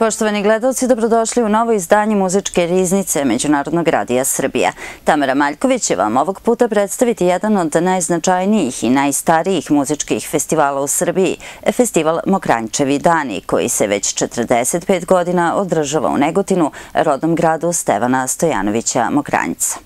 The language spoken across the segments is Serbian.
Poštovani gledalci, dobrodošli u novo izdanje Muzičke riznice Međunarodnog radija Srbija. Tamara Maljković će vam ovog puta predstaviti jedan od najznačajnijih i najstarijih muzičkih festivala u Srbiji, festival Mokranjčevi dani, koji se već 45 godina održava u Negotinu, rodnom gradu Stevana Stojanovića Mokranjca.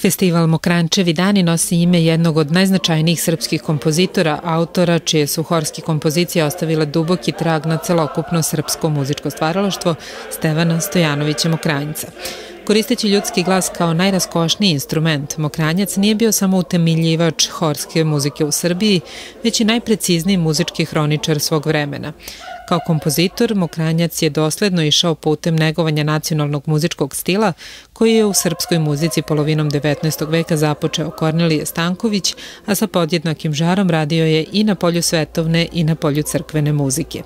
Festival Mokranjčevi dani nosi ime jednog od najznačajnijih srpskih kompozitora, autora čije su horske kompozicije ostavile duboki trag na celokupno srpsko muzičko stvaralaštvo Stevana Stojanovića Mokranjca. Koristeći ljudski glas kao najraskošniji instrument, Mokranjac nije bio samo utemeljivač horske muzike u Srbiji, već i najprecizniji muzički hroničar svog vremena. Kao kompozitor, Mokranjac je dosledno išao putem negovanja nacionalnog muzičkog stila, koji je u srpskoj muzici polovinom 19. veka započeo Kornelije Stanković, a sa podjednakim žarom radio je i na polju svetovne i na polju crkvene muzike.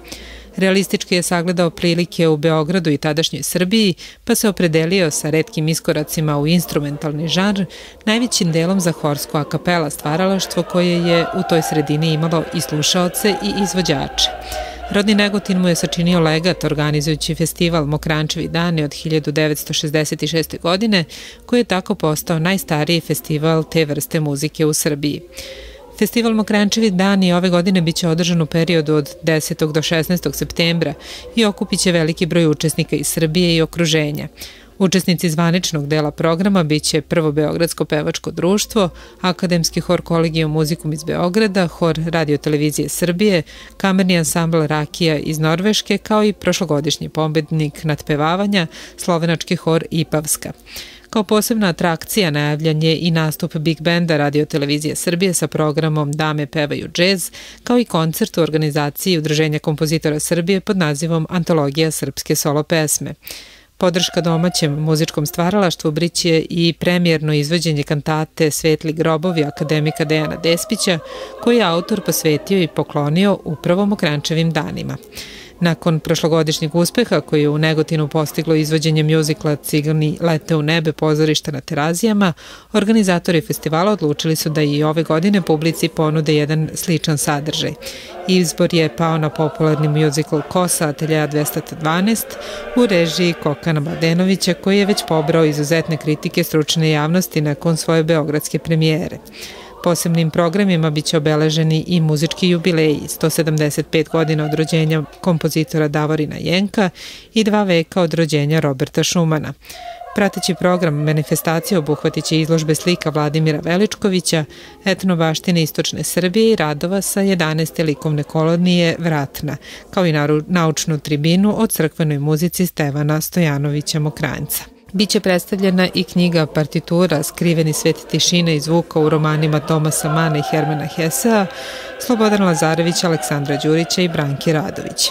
Realistički je sagledao prilike u Beogradu i tadašnjoj Srbiji, pa se opredelio sa retkim iskoracima u instrumentalni žanr, najvećim delom za horsko a kapela stvaralaštvo koje je u toj sredini imalo i slušaoce i izvođače. Rodni Negotin mu je sačinio legat organizujući festival Mokranjčevi dani od 1966. godine, koji je tako postao najstariji festival te vrste muzike u Srbiji. Festival Mokranjčevi dani ove godine biće održan u periodu od 10. do 16. septembra i okupit će veliki broj učesnika iz Srbije i okruženja. Učesnici zvaničnog dela programa biće prvo Beogradsko pevačko društvo, Akademski hor Collegium Musicum iz Beograda, hor Radio-televizije Srbije, kamerni ansambl Rakija iz Norveške, kao i prošlogodišnji pobednik nadpevavanja, slovenački hor Ipavska. Kao posebna atrakcija najavljan je i nastup Big Benda Radio-televizije Srbije sa programom Dame pevaju džez, kao i koncert u organizaciji Udruženja kompozitora Srbije pod nazivom Antologija srpske solo pesme. Podrška domaćem muzičkom stvaralaštvu briće i premijerno izvođenje kantate Svetli grobovi akademika Dejana Despića, koji je autor posvetio i poklonio upravo Mokranjčevim danima. Nakon prošlogodišnjeg uspeha koji je u Negotinu postiglo izvođenje mjuzikla Cigani lete u nebe pozorišta na Terazijama, organizatori festivala odlučili su da i ove godine publici ponude jedan sličan sadržaj. Izbor je pao na popularni mjuzikl Kosa ateljeja 212 u režiji Kokana Mladenovića, koji je već pobrao izuzetne kritike stručne javnosti nakon svoje beogradske premijere. Posebnim programima biće obeleženi i muzički jubileji, 175 godina od rođenja kompozitora Davorina Jenka i 2 veka od rođenja Roberta Šumana. Prateći program manifestacije obuhvatit će izložbe slika Vladimira Veličkovića, etnobaštine istočne Srbije i radova sa 11. likovne kolonije Vratna, kao i naučnu tribinu o crkvenoj muzici Stevana Stojanovića Mokranjca. Biće predstavljena i knjiga partitura Skriveni svet tišine i zvuka u romanima Tomasa Mana i Hermana Hesea, Slobodan Lazarević, Aleksandra Đurića i Branke Radović.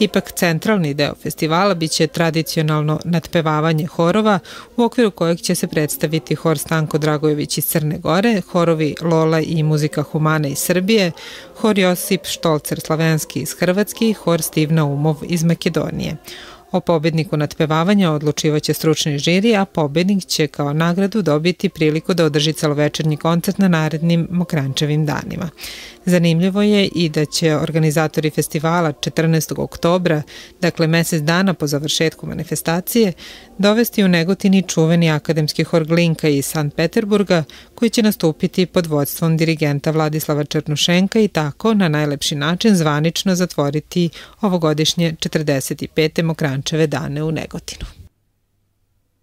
Ipak centralni deo festivala biće tradicionalno nadpevavanje horova, u okviru kojeg će se predstaviti hor Stanko Dragojević iz Crne Gore, horovi Lola i muzika Humana iz Srbije, hor Josip Štolcer Slavenski iz Hrvatske i hor Stiv Naumov iz Makedonije. O pobedniku nadpevavanja odlučivaće stručni žiri, a pobednik će kao nagradu dobiti priliku da održi celovečernji koncert na narednim Mokranjčevim danima. Zanimljivo je i da će organizatori festivala 14. oktobra, dakle mesec dana po završetku manifestacije, dovesti u Negotin i čuveni akademski hor Glinka iz Sankt Peterburga, koji će nastupiti pod vodstvom dirigenta Vladislava Černušenka i tako na najlepši način zvanično zatvoriti ovogodišnje 45. Mokranjčeve dane u Negotinu.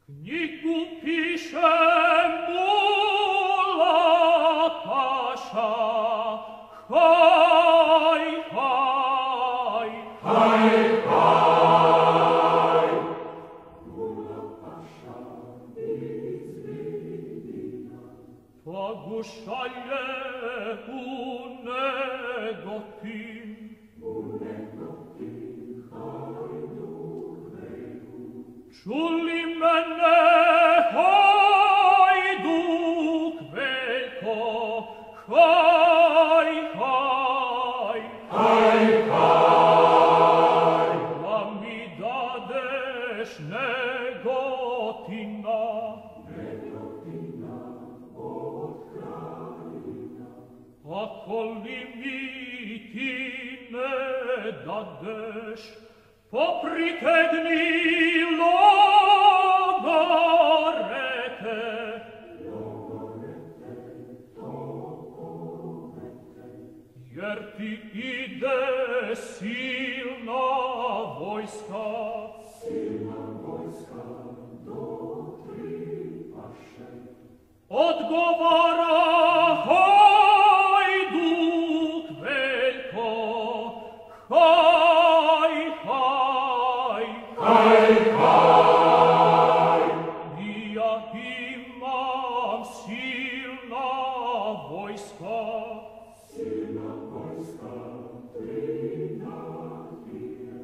Knjigu pišem Bula paša, haj, haj, haj, haj. Bula paša iz Vidina, pa gušalje u Negotin, čuli mene, hajduk Veljko, haj, haj, haj, haj. li mi ti ne dadeš, popritegni logorete. Jer ti ide silna vojska, do Tripaše. Odgovara hajduk veljko, haj, haj, haj, haj. I ja imam silna vojska, Trinatije.